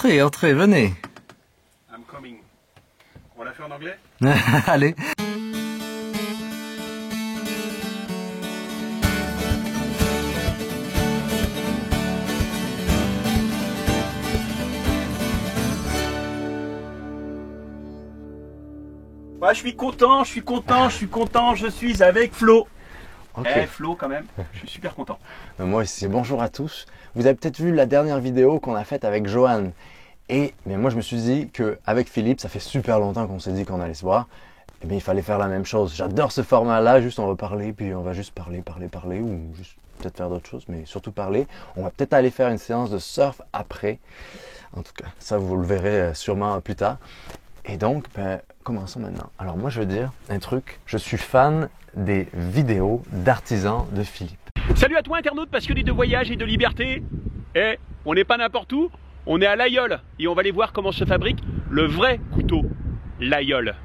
Entrez, venez. I'm coming. On l'a fait en anglais? Allez. Ouais, je suis content, je suis avec Flo. Ok. Flo quand même, je suis super content. Moi aussi, bonjour à tous. Vous avez peut-être vu la dernière vidéo qu'on a faite avec Johan. Mais moi je me suis dit qu'avec Philippe, ça fait super longtemps qu'on s'est dit qu'on allait se voir. Et bien il fallait faire la même chose. J'adore ce format-là, juste on va parler, puis on va juste parler, ou juste peut-être faire d'autres choses, mais surtout parler. On va peut-être aller faire une séance de surf après. En tout cas, ça vous le verrez sûrement plus tard. Et donc, commençons maintenant. Alors moi je veux dire un truc, je suis fan des vidéos d'artisans de Philippe. Salut à toi internaute passionné de voyage et de liberté. On n'est pas n'importe où, on est à l'Aïol et on va aller voir comment se fabrique le vrai couteau, l'Aïol.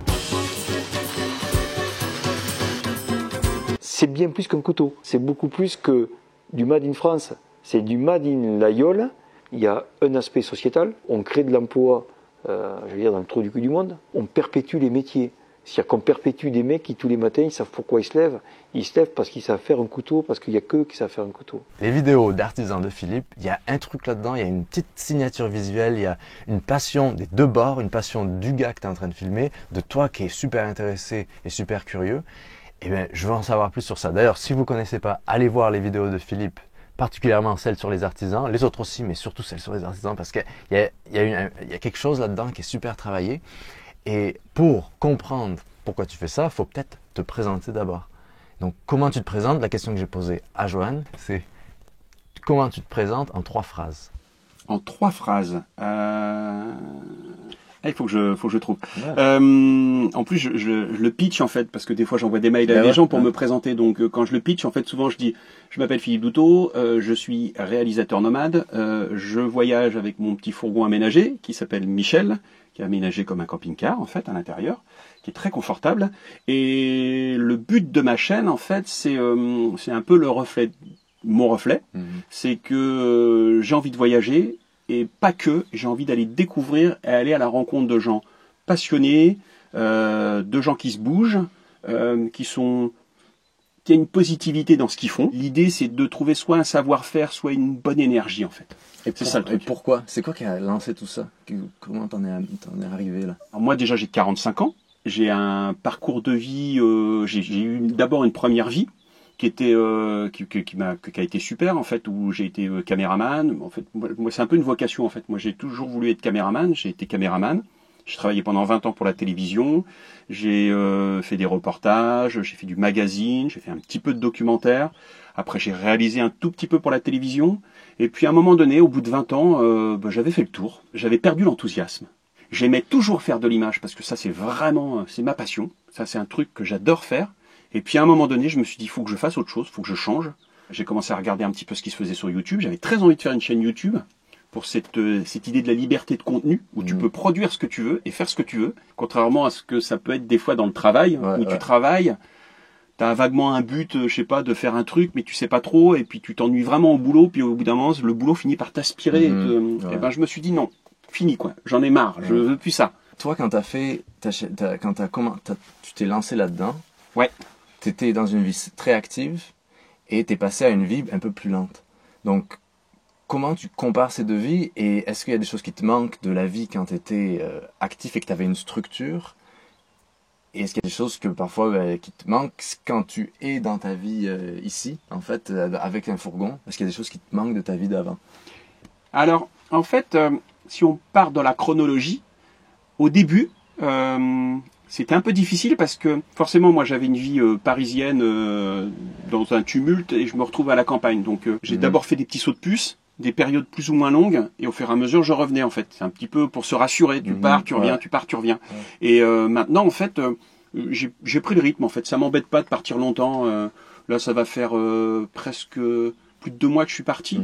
C'est bien plus qu'un couteau, c'est beaucoup plus que du Made in France, c'est du Made in l'Aïol. Il y a un aspect sociétal, on crée de l'emploi, je veux dire dans le trou du cul du monde, on perpétue les métiers. C'est-à-dire qu'on perpétue des mecs qui tous les matins, ils savent pourquoi ils se lèvent. Ils se lèvent parce qu'ils savent faire un couteau, parce qu'il n'y a qu'eux qui savent faire un couteau. Les vidéos d'artisans de Philippe, il y a un truc là-dedans, il y a une petite signature visuelle, il y a une passion des deux bords, une passion du gars que tu es en train de filmer, de toi qui es super intéressé et super curieux. Et bien, je veux en savoir plus sur ça. D'ailleurs, si vous ne connaissez pas, allez voir les vidéos de Philippe, particulièrement celles sur les artisans, les autres aussi, mais surtout celles sur les artisans, parce qu'il y a quelque chose là-dedans qui est super travaillé. Et pour comprendre pourquoi tu fais ça, il faut peut-être te présenter d'abord. Donc, comment tu te présentes? La question que j'ai posée à Johan, c'est comment tu te présentes en 3 phrases? En 3 phrases. Il faut que je trouve. Ouais. En plus, je le pitch en fait, parce que des fois j'envoie des mails à des gens pour me présenter. Donc quand je le pitch, en fait, souvent je dis, je m'appelle Philippe Douteau, je suis réalisateur nomade, je voyage avec mon petit fourgon aménagé qui s'appelle Michel, qui est aménagé comme un camping-car en fait à l'intérieur, qui est très confortable. Et le but de ma chaîne, en fait, c'est un peu le reflet, mon reflet, c'est que j'ai envie de voyager. Et pas que, j'ai envie d'aller découvrir et aller à la rencontre de gens passionnés, de gens qui se bougent, qui a une positivité dans ce qu'ils font. L'idée, c'est de trouver soit un savoir-faire, soit une bonne énergie, en fait. C'est ça le truc. Et pourquoi? C'est quoi qui a lancé tout ça? Comment t'en es arrivé là? Alors moi, déjà, j'ai 45 ans. J'ai un parcours de vie, j'ai eu d'abord une première vie qui a été super en fait, où j'ai été caméraman. En fait, moi c'est un peu une vocation en fait. Moi j'ai toujours voulu être caméraman. J'ai été caméraman. J'ai travaillé pendant 20 ans pour la télévision. J'ai fait des reportages. J'ai fait du magazine. J'ai fait un petit peu de documentaire. Après j'ai réalisé un tout petit peu pour la télévision. Et puis à un moment donné, au bout de 20 ans, j'avais fait le tour. J'avais perdu l'enthousiasme. J'aimais toujours faire de l'image parce que ça c'est ma passion. Ça c'est un truc que j'adore faire. Et puis à un moment donné, je me suis dit, il faut que je fasse autre chose, il faut que je change. J'ai commencé à regarder un petit peu ce qui se faisait sur YouTube. J'avais très envie de faire une chaîne YouTube pour cette idée de la liberté de contenu, où tu peux produire ce que tu veux et faire ce que tu veux, contrairement à ce que ça peut être des fois dans le travail, où tu travailles, tu as vaguement un but, je sais pas, de faire un truc, mais tu sais pas trop, et puis tu t'ennuies vraiment au boulot, puis au bout d'un moment, le boulot finit par t'aspirer. Et ben je me suis dit, non, fini quoi, j'en ai marre, je veux plus ça. Toi, quand tu t'es lancé là-dedans, ouais. Tu étais dans une vie très active et tu es passé à une vie un peu plus lente. Donc, comment tu compares ces deux vies et est-ce qu'il y a des choses qui te manquent de la vie quand tu étais actif et que tu avais une structure? Et est-ce qu'il y a des choses que parfois qui te manquent quand tu es dans ta vie ici, en fait, avec un fourgon? Est-ce qu'il y a des choses qui te manquent de ta vie d'avant? Alors, en fait, si on part dans la chronologie, au début, c'était un peu difficile parce que forcément moi j'avais une vie parisienne dans un tumulte et je me retrouve à la campagne. Donc j'ai d'abord fait des petits sauts de puce, des périodes plus ou moins longues et au fur et à mesure je revenais en fait. C'est un petit peu pour se rassurer, tu pars, tu reviens, tu pars, tu reviens. Et maintenant en fait j'ai pris le rythme en fait. Ça m'embête pas de partir longtemps. Là ça va faire presque plus de 2 mois que je suis parti.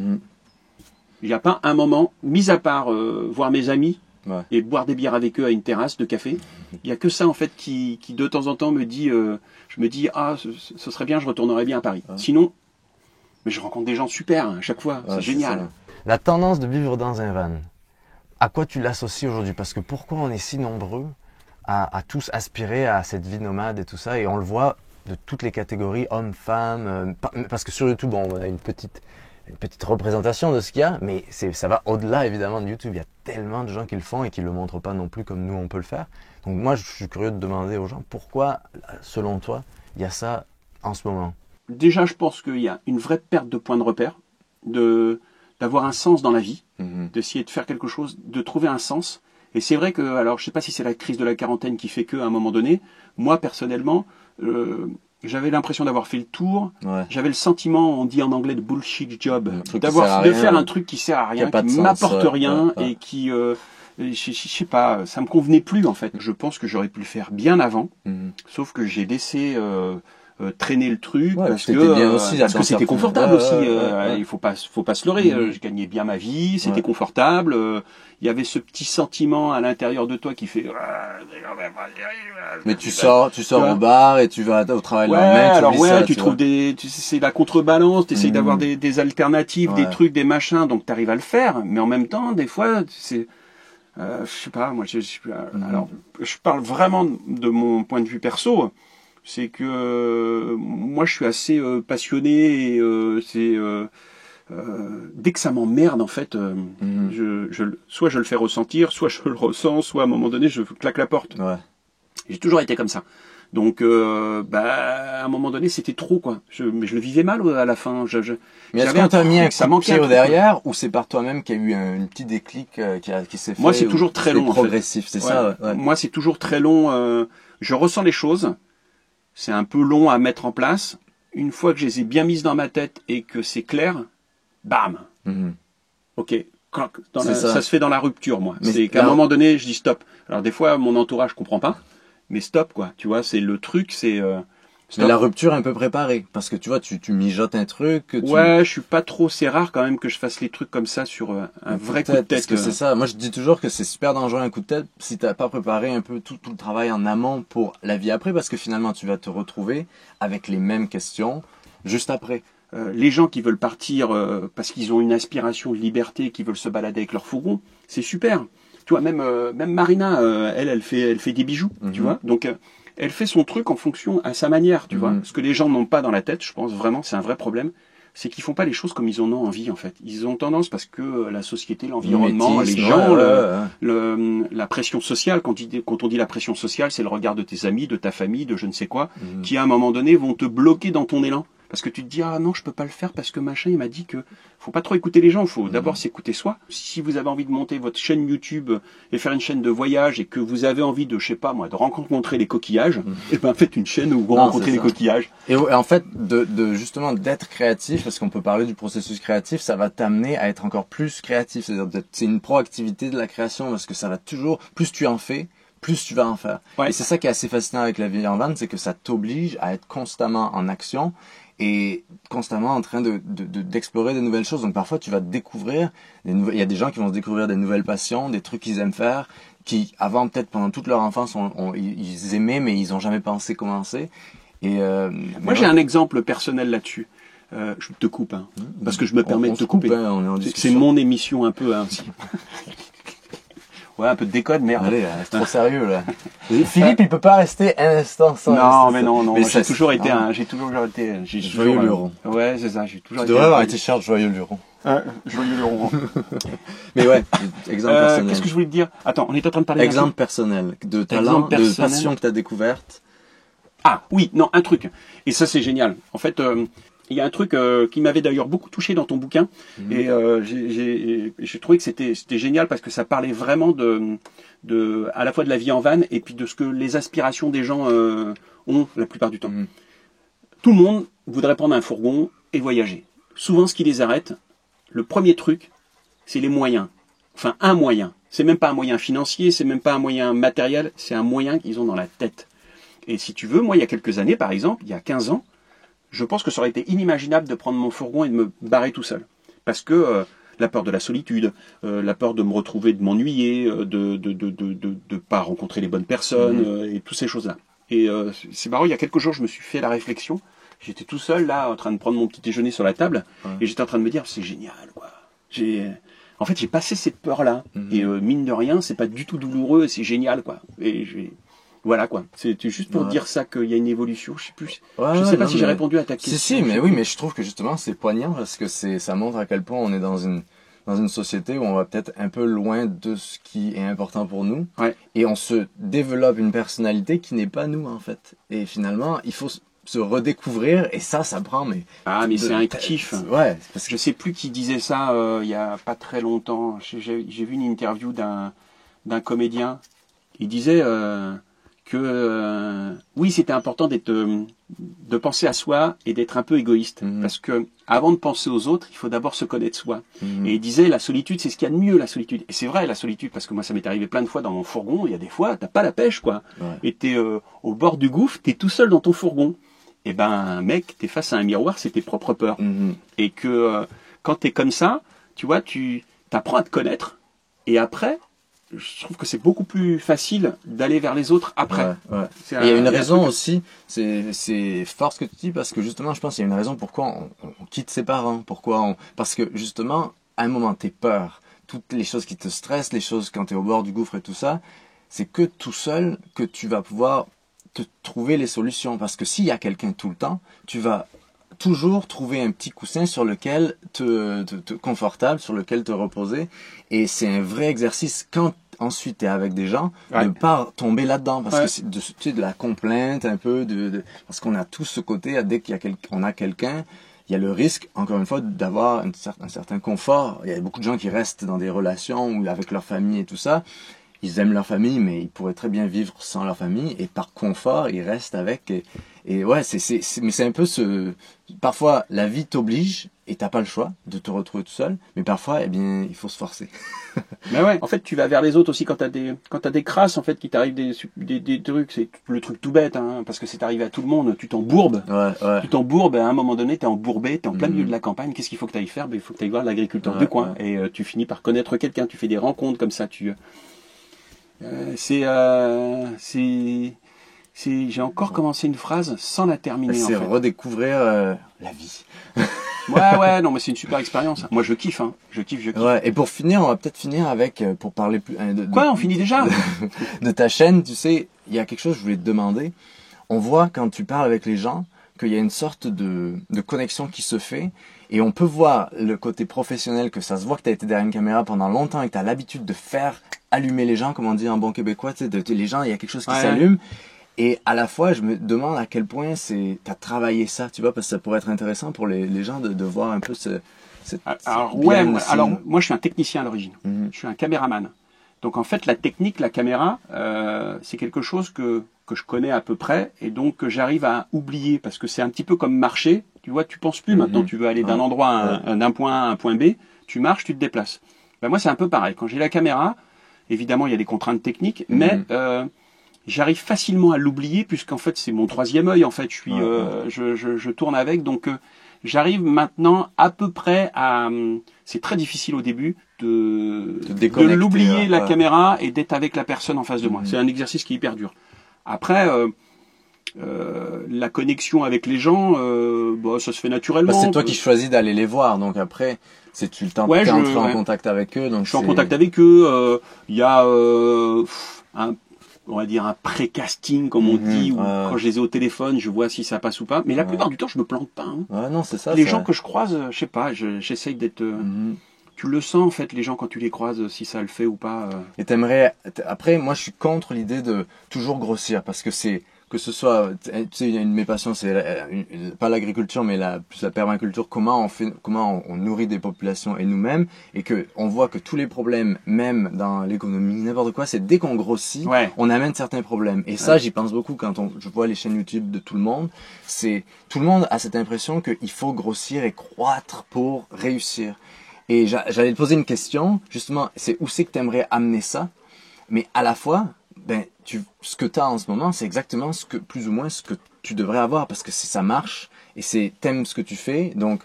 Il n'y a pas un moment, mis à part voir mes amis, et boire des bières avec eux à une terrasse de café. Il n'y a que ça en fait qui de temps en temps me dit, je me dis ce serait bien, je retournerais bien à Paris. Sinon, mais je rencontre des gens super à chaque fois, c'est génial. La tendance de vivre dans un van. à quoi tu l'associes aujourd'hui? Parce que pourquoi on est si nombreux à tous aspirer à cette vie nomade et tout ça, et on le voit de toutes les catégories, hommes, femmes, parce que sur YouTube, bon, on a une petite représentation de ce qu'il y a, mais ça va au-delà évidemment de YouTube. Il y a tellement de gens qui le font et qui le montrent pas non plus comme nous on peut le faire. Donc moi, je suis curieux de demander aux gens pourquoi, selon toi, il y a ça en ce moment. Déjà, je pense qu'il y a une vraie perte de point de repère, d'avoir un sens dans la vie, d'essayer de faire quelque chose, de trouver un sens. Et c'est vrai que, alors je sais pas si c'est la crise de la quarantaine qui fait qu'à un moment donné, moi personnellement, j'avais l'impression d'avoir fait le tour. Ouais. J'avais le sentiment, on dit en anglais, de bullshit job, de faire un truc qui sert à rien, qui m'apporte rien et qui, je sais pas, ça me convenait plus en fait. Je pense que j'aurais pu le faire bien avant, sauf que j'ai laissé traîner le truc parce que c'était confortable aussi. Il faut pas se leurrer. Je gagnais bien ma vie, c'était confortable. Il y avait ce petit sentiment à l'intérieur de toi qui fait. Mais tu sors au bar et tu vas au travail le lendemain. Alors tu trouves c'est la contrebalance. T'essayes d'avoir des alternatives, des trucs, des machins. Donc t'arrives à le faire, mais en même temps, des fois, c'est je sais pas. Moi, alors je parle vraiment de mon point de vue perso. C'est que moi je suis assez passionné et dès que ça m'emmerde en fait, soit je le fais ressentir, soit je le ressens, soit à un moment donné je claque la porte. Ouais. J'ai toujours été comme ça. Donc à un moment donné c'était trop quoi. Mais je le vivais mal à la fin. Mais est-ce qu'on t'a mis un coup de pied au derrière ou c'est par toi-même qu'il y a eu un petit déclic qui s'est fait? Moi c'est toujours très long. Progressif, c'est ça. Ouais. Moi c'est toujours très long. Je ressens les choses. C'est un peu long à mettre en place. Une fois que je les ai bien mises dans ma tête et que c'est clair, bam. Ok. Ça se fait dans la rupture, moi. C'est qu'à un moment donné, je dis stop. Alors des fois, mon entourage comprend pas, mais stop, quoi. Tu vois, c'est le truc, c'est. Mais la rupture est un peu préparée, parce que tu vois, tu mijotes un truc. Ouais, je suis pas trop. C'est rare quand même que je fasse les trucs comme ça sur un vrai coup de tête. Parce que c'est ça. Moi, je dis toujours que c'est super dangereux un coup de tête si t'as pas préparé un peu tout le travail en amont pour la vie après, parce que finalement, tu vas te retrouver avec les mêmes questions juste après. Les gens qui veulent partir parce qu'ils ont une aspiration de liberté, qui veulent se balader avec leur fourgon, c'est super. Tu vois, même Marina, elle fait des bijoux, tu vois. Donc elle fait son truc en fonction à sa manière, tu vois. Ce que les gens n'ont pas dans la tête, je pense vraiment, c'est un vrai problème, c'est qu'ils font pas les choses comme ils en ont envie, en fait. Ils ont tendance, parce que la société, l'environnement, les gens, la pression sociale, quand on dit la pression sociale, c'est le regard de tes amis, de ta famille, de je ne sais quoi, qui à un moment donné vont te bloquer dans ton élan. Parce que tu te dis, ah non, je peux pas le faire parce que machin, il m'a dit que faut pas trop écouter les gens, faut d'abord s'écouter soi. Si vous avez envie de monter votre chaîne YouTube et faire une chaîne de voyage et que vous avez envie de, je sais pas moi, de rencontrer les coquillages, et ben faites une chaîne où vous rencontrez les coquillages. Et en fait, justement, d'être créatif, parce qu'on peut parler du processus créatif, ça va t'amener à être encore plus créatif. C'est une proactivité de la création parce que ça va toujours, plus tu en fais, plus tu vas en faire. Ouais. Et c'est ça qui est assez fascinant avec la vie en van, c'est que ça t'oblige à être constamment en action et constamment en train d'explorer de nouvelles choses. Donc parfois tu vas découvrir il y a des gens qui vont se découvrir des nouvelles passions, des trucs qu'ils aiment faire, qui avant peut-être pendant toute leur enfance ils aimaient mais ils ont jamais pensé commencer. Et moi j'ai un exemple personnel là-dessus. Je te coupe parce que je me permets de te couper. C'est mon émission un peu aussi. Ouais, un peu de décode, merde. Allez, c'est trop sérieux, là. Philippe, il peut pas rester un instant sans... Non. J'ai toujours été Joyeux Luron. Ouais, c'est ça, j'ai toujours été... Tu devrais avoir été cher de Joyeux Luron. Joyeux Luron. Mais ouais, exemple personnel. Qu'est-ce que je voulais te dire? Attends, on est en train de parler exemple personnel, de talent, de passion que t'as découverte. Ah, oui, non, un truc. Et ça, c'est génial. En fait... il y a un truc qui m'avait d'ailleurs beaucoup touché dans ton bouquin et j'ai trouvé que c'était génial parce que ça parlait vraiment à la fois de la vie en van et puis de ce que les aspirations des gens ont la plupart du temps. Tout le monde voudrait prendre un fourgon et voyager. Souvent, ce qui les arrête, le premier truc, c'est les moyens. Enfin, un moyen. C'est même pas un moyen financier, c'est même pas un moyen matériel, c'est un moyen qu'ils ont dans la tête. Et si tu veux, moi, il y a quelques années, par exemple, il y a 15 ans, je pense que ça aurait été inimaginable de prendre mon fourgon et de me barrer tout seul. Parce que la peur de la solitude, la peur de me retrouver, de m'ennuyer, de pas rencontrer les bonnes personnes, et toutes ces choses-là. Et c'est marrant, il y a quelques jours, je me suis fait la réflexion. J'étais tout seul, là, en train de prendre mon petit déjeuner sur la table, et j'étais en train de me dire, c'est génial, quoi. en fait, j'ai passé cette peur-là. Et mine de rien, c'est pas du tout douloureux, c'est génial, quoi. Voilà, quoi. C'est juste pour dire ça qu'il y a une évolution. Je sais plus. Je sais pas si j'ai répondu à ta question. Si, mais oui, mais je trouve que justement, c'est poignant parce que ça montre à quel point on est dans une société où on va peut-être un peu loin de ce qui est important pour nous. Ouais. Et on se développe une personnalité qui n'est pas nous, en fait. Et finalement, il faut se redécouvrir, et ça prend, mais... Ah, mais c'est un kiff. Ouais. Parce que... Je sais plus qui disait ça il y a pas très longtemps. J'ai vu une interview d'un comédien. Il disait que oui, c'était important de penser à soi et d'être un peu égoïste. Parce que avant de penser aux autres, il faut d'abord se connaître soi. Et il disait, la solitude, c'est ce qu'il y a de mieux, la solitude. Et c'est vrai, la solitude, parce que moi, ça m'est arrivé plein de fois dans mon fourgon. Il y a des fois, t'as pas la pêche, quoi. Ouais. Et t'es au bord du gouffre, t'es tout seul dans ton fourgon. Et ben, mec, t'es face à un miroir, c'est tes propres peurs. Et que quand t'es comme ça, tu vois, tu t'apprends à te connaître. Et après, je trouve que c'est beaucoup plus facile d'aller vers les autres après. Ouais. Il y a une raison aussi, c'est fort ce que tu dis, parce que justement, je pense qu'il y a une raison pourquoi on quitte ses parents. Parce que justement, à un moment, tes peurs, toutes les choses qui te stressent, les choses quand t'es au bord du gouffre et tout ça, c'est que tout seul que tu vas pouvoir te trouver les solutions. Parce que s'il y a quelqu'un tout le temps, tu vas toujours trouver un petit coussin sur lequel te confortable, sur lequel te reposer. Et c'est un vrai exercice quand ensuite tu es avec des gens, de ne pas tomber là-dedans. Parce que c'est de la complainte un peu, parce qu'on a tous ce côté, dès qu'on a quelqu'un, il y a le risque, encore une fois, d'avoir un certain confort. Il y a beaucoup de gens qui restent dans des relations ou avec leur famille et tout ça. Ils aiment leur famille, mais ils pourraient très bien vivre sans leur famille. Et par confort, ils restent avec. Et ouais, mais c'est un peu parfois, la vie t'oblige et t'as pas le choix de te retrouver tout seul. Mais parfois, eh bien, il faut se forcer. Mais ouais. En fait, tu vas vers les autres aussi quand t'as des crasses, en fait, qui t'arrivent des trucs. C'est le truc tout bête, hein, parce que c'est arrivé à tout le monde. Tu t'embourbes. Ouais. Tu t'embourbes, à un moment donné, t'es embourbé, t'es en plein milieu de la campagne. Qu'est-ce qu'il faut que t'ailles faire? Il faut que t'ailles voir l'agriculteur de coin. Et tu finis par connaître quelqu'un. Tu fais des rencontres comme ça. J'ai encore commencé une phrase sans la terminer. C'est en fait. Redécouvrir la vie. Ouais, non, mais c'est une super expérience. Moi, je kiffe, hein. Je kiffe. Ouais, et pour finir, on va peut-être finir avec, pour parler plus... Quoi, on finit déjà? De ta chaîne, tu sais, il y a quelque chose que je voulais te demander. On voit, quand tu parles avec les gens, qu'il y a une sorte de connexion qui se fait, et on peut voir le côté professionnel, que ça se voit que tu as été derrière une caméra pendant longtemps et que tu as l'habitude de faire allumer les gens, comme on dit en bon québécois, tu sais, les gens, il y a quelque chose qui s'allume. Et à la fois, je me demande à quel point t'as travaillé ça, tu vois, parce que ça pourrait être intéressant pour les gens de voir un peu alors moi je suis un technicien à l'origine. Je suis un caméraman. Donc en fait la technique, la caméra, c'est quelque chose que je connais à peu près et donc que j'arrive à oublier parce que c'est un petit peu comme marcher. Tu vois, tu penses plus maintenant, tu veux aller d'un endroit d'un point A à un point B, tu marches, tu te déplaces. Ben moi c'est un peu pareil. Quand j'ai la caméra, évidemment il y a des contraintes techniques, mais j'arrive facilement à l'oublier puisqu'en fait c'est mon troisième œil. En fait, je tourne avec, donc j'arrive maintenant à peu près à. C'est très difficile au début de l'oublier la caméra et d'être avec la personne en face de moi. C'est un exercice qui est hyper dur. Après, la connexion avec les gens, ça se fait naturellement. C'est toi qui choisis d'aller les voir, donc après, tu le temps d'entrer en contact avec eux. Donc je suis en contact avec eux. Il y a on va dire un pré-casting comme on dit, où quand je les ai au téléphone, je vois si ça passe ou pas. Mais la plupart du temps, je me plante pas. Hein. Ouais, non, c'est ça. Les gens que je croise, je sais pas, j'essaye d'être. Tu le sens en fait, les gens quand tu les croises, si ça le fait ou pas. Et t'aimerais. Après, moi, je suis contre l'idée de toujours grossir, parce que que ce soit, tu sais, une de mes passions, c'est pas l'agriculture, mais plus la permaculture. Comment on nourrit des populations et nous-mêmes, et que on voit que tous les problèmes, même dans l'économie, n'importe quoi, c'est dès qu'on grossit, on amène certains problèmes. Et ça, j'y pense beaucoup quand je vois les chaînes YouTube de tout le monde. Tout le monde a cette impression qu'il faut grossir et croître pour réussir. Et j'allais te poser une question, justement, c'est où c'est que t'aimerais amener ça, mais à la fois, ce que tu as en ce moment, c'est exactement plus ou moins ce que tu devrais avoir, parce que ça marche et t'aimes ce que tu fais. Donc,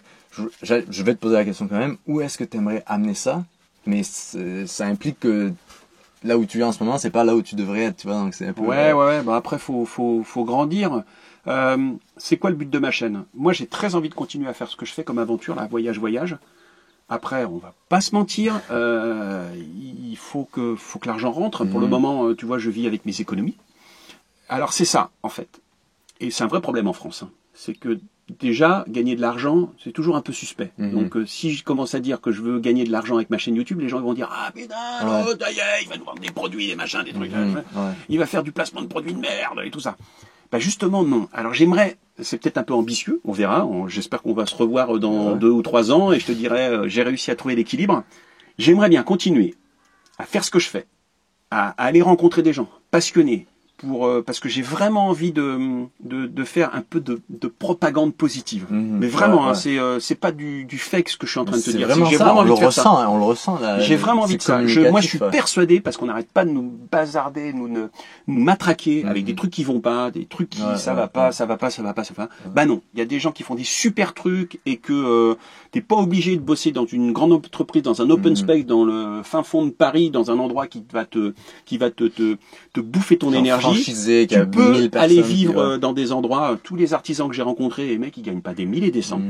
je vais te poser la question quand même, où est-ce que tu aimerais amener ça? Mais ça implique que là où tu es en ce moment, c'est pas là où tu devrais être, tu vois. Donc c'est un peu. Ouais. Après, faut grandir. C'est quoi le but de ma chaîne? Moi, j'ai très envie de continuer à faire ce que je fais comme aventure, là, voyage. Après, on va pas se mentir, il faut que l'argent rentre. Pour le moment, tu vois, je vis avec mes économies. Alors c'est ça, en fait. Et c'est un vrai problème en France. Hein. C'est que déjà, gagner de l'argent, c'est toujours un peu suspect. Donc si je commence à dire que je veux gagner de l'argent avec ma chaîne YouTube, les gens vont dire « Ah putain, ça y est, il va nous vendre des produits, des machins, des trucs. Il va faire du placement de produits de merde et tout ça. » Bah justement, non. Alors j'aimerais, c'est peut-être un peu ambitieux, on verra. J'espère qu'on va se revoir dans 2 ou 3 ans et je te dirai, j'ai réussi à trouver l'équilibre. J'aimerais bien continuer à faire ce que je fais, à aller rencontrer des gens passionnés, parce que j'ai vraiment envie de faire un peu de propagande positive. Mais vraiment, c'est pas du fake ce que je suis en train de te dire. Vraiment j'ai ça, vraiment on envie le de faire ça. ressent, on le ressent. Là, j'ai vraiment envie de ça. Moi, je suis persuadé, parce qu'on n'arrête pas de nous bazarder, nous matraquer avec des trucs qui vont pas, des trucs qui ça va pas. Bah non, il y a des gens qui font des super trucs et que t'es pas obligé de bosser dans une grande entreprise, dans un open space, dans le fin fond de Paris, dans un endroit qui va te bouffer ton énergie. Tu peux aller vivre dans des endroits, tous les artisans que j'ai rencontrés, les mecs, ils gagnent pas des 1000 et des cents,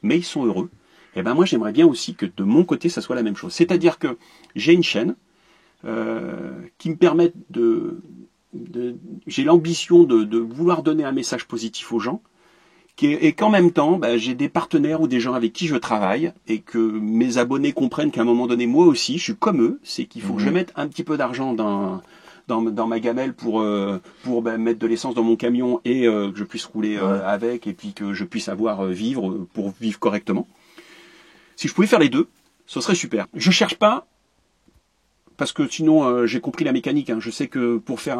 mais ils sont heureux. Et ben moi, j'aimerais bien aussi que de mon côté, ça soit la même chose. C'est-à-dire que j'ai une chaîne qui me permet j'ai l'ambition de vouloir donner un message positif aux gens, et qu'en même temps, j'ai des partenaires ou des gens avec qui je travaille, et que mes abonnés comprennent qu'à un moment donné, moi aussi, je suis comme eux, c'est qu'il faut que je mette un petit peu d'argent dans ma gamelle pour mettre de l'essence dans mon camion et que je puisse rouler avec, et puis que je puisse vivre pour vivre correctement. Si je pouvais faire les deux, ce serait super. Je cherche pas, parce que sinon j'ai compris la mécanique. Hein. Je sais que pour faire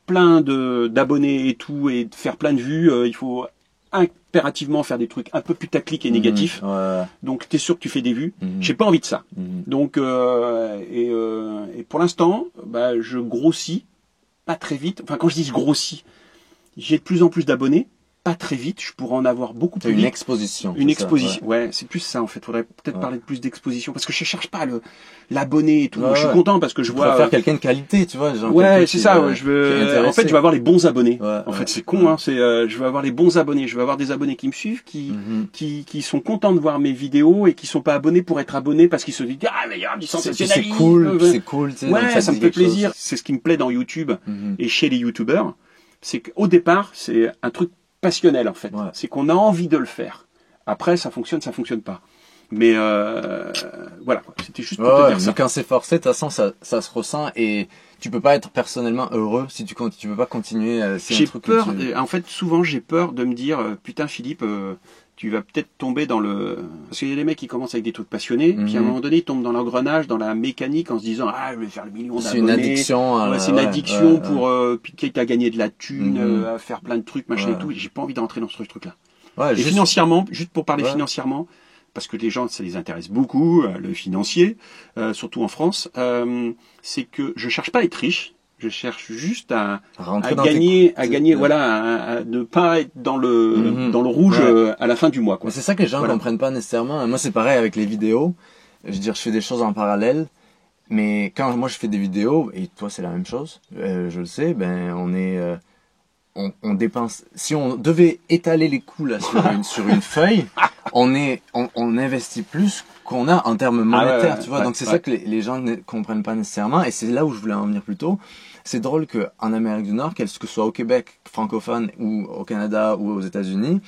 plein d'abonnés et tout, et de faire plein de vues, il faut impérativement faire des trucs un peu putaclic et négatifs. Donc t'es sûr que tu fais des vues. J'ai pas envie de ça. Donc et pour l'instant, je grossis pas très vite. Enfin, quand je dis je grossis, j'ai de plus en plus d'abonnés. Pas très vite, je pourrais en avoir beaucoup plus vite. Une exposition. Une exposition, ouais, c'est plus ça en fait. Faudrait peut-être parler de plus d'exposition, parce que je cherche pas l'abonné et tout. Je suis content parce que je vois faire quelqu'un de qualité, tu vois. C'est ça. Je veux. En fait, je veux avoir les bons abonnés. En fait, c'est con, hein. Je veux avoir les bons abonnés. Je veux avoir des abonnés qui me suivent, qui sont contents de voir mes vidéos et qui sont pas abonnés pour être abonnés parce qu'ils se disent mais il y a du sensationnalisme. C'est cool. Ouais, ça me fait plaisir. C'est ce qui me plaît dans YouTube et chez les YouTubeurs, c'est qu'au départ, c'est un truc passionnel en fait, c'est qu'on a envie de le faire. Après, ça fonctionne pas. Mais voilà, c'était juste pour te dire ça. Mais quand c'est forcé, de toute façon, ça se ressent et tu peux pas être personnellement heureux si tu peux pas continuer. J'ai peur. En fait, souvent, j'ai peur de me dire putain, Philippe, tu vas peut-être tomber dans le. Parce qu'il y a des mecs qui commencent avec des trucs passionnés, puis à un moment donné, ils tombent dans l'engrenage, dans la mécanique, en se disant je vais faire le million d'abonnés. C'est une addiction. C'est une addiction pour puis quitte à gagner de la thune, à faire plein de trucs, machin et tout. J'ai pas envie d'entrer dans ce truc-là. Et financièrement, juste pour parler financièrement, parce que les gens, ça les intéresse beaucoup, le financier, surtout en France, c'est que je cherche pas à être riche. Je cherche juste à gagner, à ne pas être dans le rouge à la fin du mois, quoi. Mais c'est ça que les gens comprennent pas nécessairement. Moi, c'est pareil avec les vidéos. Je veux dire, je fais des choses en parallèle, mais quand moi je fais des vidéos, et toi c'est la même chose, je le sais, on dépense. Si on devait étaler les coûts là sur une feuille, on investit plus qu'on a en termes monétaires, tu vois. Donc c'est ça que les gens ne comprennent pas nécessairement, et c'est là où je voulais en venir plus tôt. C'est drôle que en Amérique du Nord, que ce soit au Québec francophone ou au Canada ou aux États-Unis,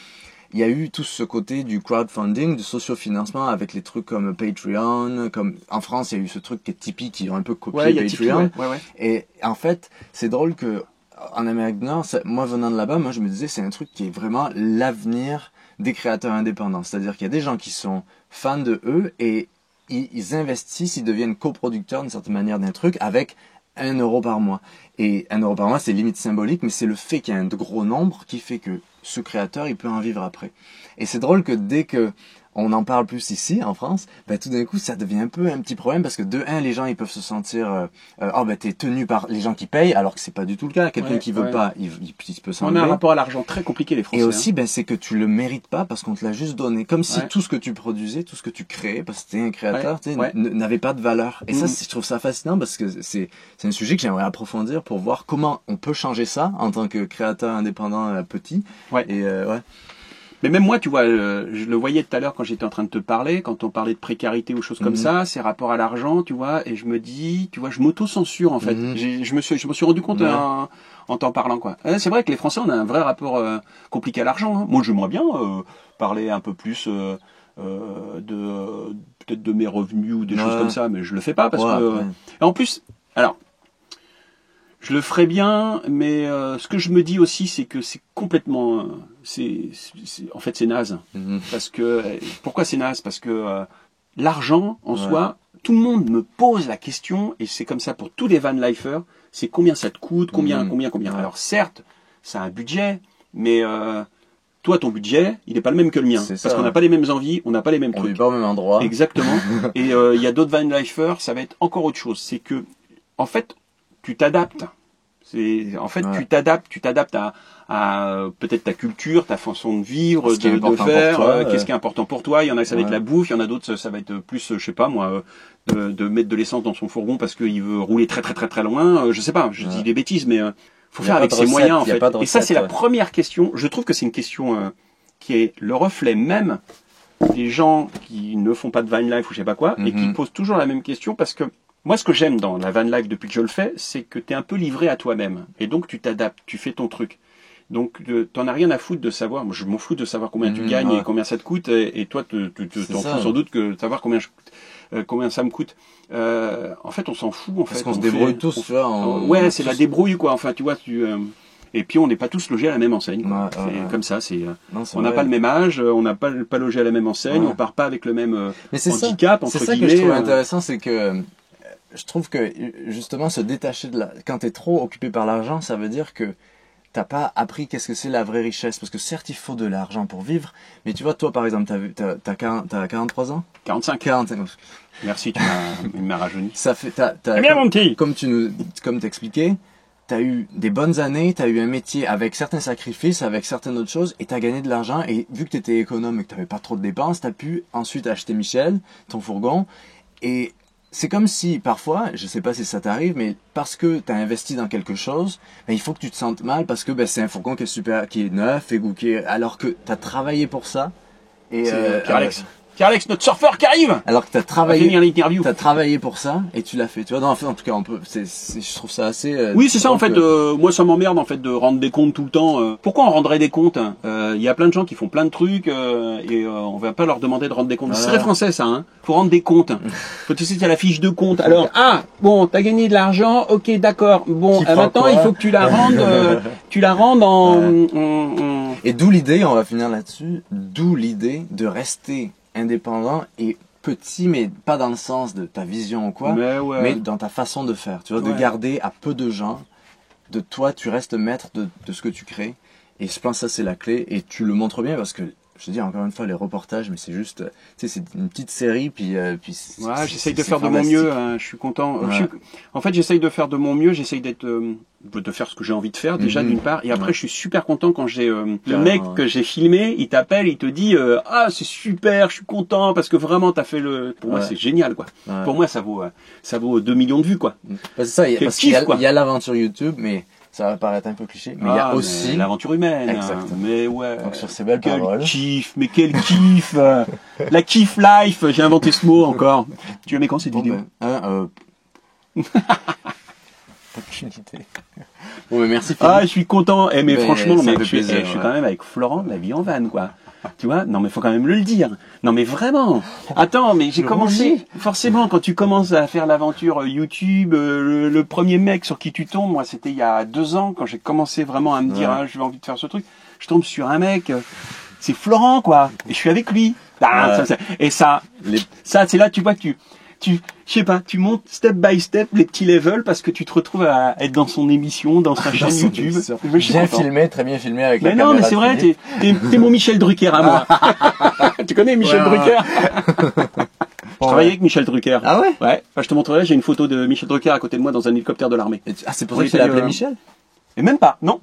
il y a eu tout ce côté du crowdfunding, du sociofinancement avec les trucs comme Patreon, comme en France, il y a eu ce truc qui est Tipeee qui ont un peu copié Patreon. Et en fait, c'est drôle que en Amérique du Nord, moi venant de là-bas, moi je me disais c'est un truc qui est vraiment l'avenir des créateurs indépendants. C'est-à-dire qu'il y a des gens qui sont fans de eux et ils investissent, ils deviennent coproducteurs d'une certaine manière d'un truc avec 1 euro par mois. Et 1 euro par mois, c'est limite symbolique, mais c'est le fait qu'il y a un gros nombre qui fait que ce créateur, il peut en vivre après. Et c'est drôle que dès que on en parle plus ici, en France, tout d'un coup, ça devient un petit problème parce que de un, les gens, ils peuvent se sentir, t'es tenu par les gens qui payent, alors que c'est pas du tout le cas. Quelqu'un qui veut pas, il peut s'en aller. On a un rapport à l'argent très compliqué, les Français. Et aussi, c'est que tu le mérites pas parce qu'on te l'a juste donné. Comme si tout ce que tu produisais, tout ce que tu créais, parce que t'es un créateur, n'avait pas de valeur. Et ça, je trouve ça fascinant parce que c'est un sujet que j'aimerais approfondir pour voir comment on peut changer ça en tant que créateur indépendant petit. Mais même moi, tu vois, je le voyais tout à l'heure quand j'étais en train de te parler, quand on parlait de précarité ou choses comme ça, ces rapports à l'argent, tu vois, et je me dis, tu vois, je m'auto-censure en fait. Je me suis rendu compte en t'en parlant, quoi. C'est vrai que les Français, on a un vrai rapport compliqué à l'argent. Hein. Moi, j'aimerais bien parler un peu plus peut-être de mes revenus ou des choses comme ça, mais je le fais pas parce que. Et en plus, alors. Je le ferais bien, mais ce que je me dis aussi, c'est que c'est complètement, en fait, c'est naze. Parce que pourquoi c'est naze? Parce que l'argent en soi, tout le monde me pose la question, et c'est comme ça pour tous les van lifers, c'est combien ça te coûte, combien. Alors certes, ça a un budget, mais toi, ton budget, il n'est pas le même que le mien, parce qu'on n'a pas les mêmes envies, on n'a pas les mêmes trucs. On vit pas au même endroit. Exactement. Et il y a d'autres van lifers, ça va être encore autre chose. C'est que, en fait, tu t'adaptes. Tu t'adaptes à peut-être ta culture, ta façon de vivre, de faire, qu'est-ce qui est important pour toi. Il y en a, ça va être la bouffe, il y en a d'autres, ça va être plus, je sais pas moi, de mettre de l'essence dans son fourgon parce qu'il veut rouler très très très très loin. Je sais pas, je dis des bêtises, mais faut faire avec ses moyens en fait. Et ça, c'est la première question. Je trouve que c'est une question qui est le reflet même des gens qui ne font pas de van life ou je sais pas quoi, et qui posent toujours la même question parce que moi, ce que j'aime dans la van life depuis que je le fais, c'est que tu es un peu livré à toi-même. Et donc, tu t'adaptes, tu fais ton truc. Donc, t'en as rien à foutre de savoir. Moi, je m'en fous de savoir combien tu gagnes et combien ça te coûte. Et toi, t'en fous sans doute que de savoir combien ça me coûte. En fait, on s'en fout. En fait, parce qu'on se débrouille tous, tu vois. Ouais, c'est la débrouille, quoi. Enfin, tu vois, et puis on n'est pas tous logés à la même enseigne. C'est comme ça. On n'a pas le même âge, on n'a pas logé à la même enseigne, on part pas avec le même handicap entre guillemets. C'est ça que je trouve intéressant, c'est que je trouve que justement se détacher quand t'es trop occupé par l'argent, ça veut dire que t'as pas appris qu'est-ce que c'est la vraie richesse. Parce que certes, il faut de l'argent pour vivre, mais tu vois, toi par exemple, t'as 43 ans 45. Merci, tu m'as rajeuni. Ça fait, bien mon petit. Comme t'expliquais, t'as eu des bonnes années, t'as eu un métier avec certains sacrifices, avec certaines autres choses, et t'as gagné de l'argent, et vu que t'étais économe et que t'avais pas trop de dépenses, t'as pu ensuite acheter Michel, ton fourgon, et c'est comme si, parfois, je sais pas si ça t'arrive, mais parce que t'as investi dans quelque chose, ben, il faut que tu te sentes mal parce que ben, c'est un fourgon qui est super, qui est neuf, et alors que t'as travaillé pour ça. Et Pierre-Alex, notre surfeur qui arrive. Alors que t'as travaillé pour ça et tu l'as fait. Tu vois, non, en tout cas, je trouve ça assez. Oui, c'est ça en fait. Moi, ça m'emmerde en fait de rendre des comptes tout le temps. Pourquoi on rendrait des comptes? Il y a plein de gens qui font plein de trucs et on va pas leur demander de rendre des comptes. C'est très français ça. Hein. Faut rendre des comptes. Faut tu sais, il y a la fiche de compte. Alors, bon, t'as gagné de l'argent. Ok, d'accord. Bon, maintenant il faut que tu la rendes. En. Et d'où l'idée, on va finir là-dessus. D'où l'idée de rester indépendant et petit, mais pas dans le sens de ta vision ou quoi, mais dans ta façon de faire. Tu vois, de garder à peu de gens, de toi, tu restes maître de ce que tu crées. Et je pense que ça, c'est la clé. Et tu le montres bien parce que, je te dis encore une fois, les reportages, mais c'est juste, tu sais, c'est une petite série, puis j'essaye de faire de mon mieux, hein, je suis content. En fait, j'essaye de faire de mon mieux, j'essaye de faire ce que j'ai envie de faire, déjà, d'une part, et après, je suis super content quand j'ai, le mec que j'ai filmé, il t'appelle, il te dit, c'est super, je suis content, parce que vraiment, t'as fait pour moi, c'est génial, quoi. Pour moi, ça vaut 2 millions de vues, quoi. C'est ça, parce qu'il y a l'aventure YouTube, mais ça va paraître un peu cliché, mais il y a aussi l'aventure humaine. Exactement. Mais ouais. Donc sur ces belles paroles. Quel kiff la kiff life, j'ai inventé ce mot encore. Tu aimais quand cette vidéo? Aucune idée. Bon, mais merci Philippe. Je suis content. Mais franchement, mec, je suis quand même avec Florent de la vie en van, quoi. Tu vois? Non, mais faut quand même le dire. Non, mais vraiment. Attends, mais j'ai commencé. Forcément, quand tu commences à faire l'aventure YouTube, le premier mec sur qui tu tombes, moi, c'était il y a 2 ans, quand j'ai commencé vraiment à me dire, j'ai envie de faire ce truc. Je tombe sur un mec, c'est Florent, quoi. Et je suis avec lui. Ça, c'est là, tu vois, que je sais pas, tu montes step by step les petits levels parce que tu te retrouves à être dans son émission, dans sa chaîne YouTube. Bien filmé, très bien filmé avec la caméra. Mais non, mais c'est vrai, t'es mon Michel Drucker à moi. Tu connais Michel Drucker? Je travaillais avec Michel Drucker. Ah ouais? Ouais. Enfin, je te montrerai, j'ai une photo de Michel Drucker à côté de moi dans un hélicoptère de l'armée. C'est pour ça que tu l'as appelé Michel? Et même pas. Non.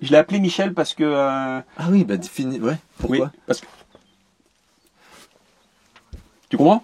Je l'ai appelé Michel parce que. Ah oui, bah défini. Ouais. Pourquoi? Oui, parce que. Tu comprends?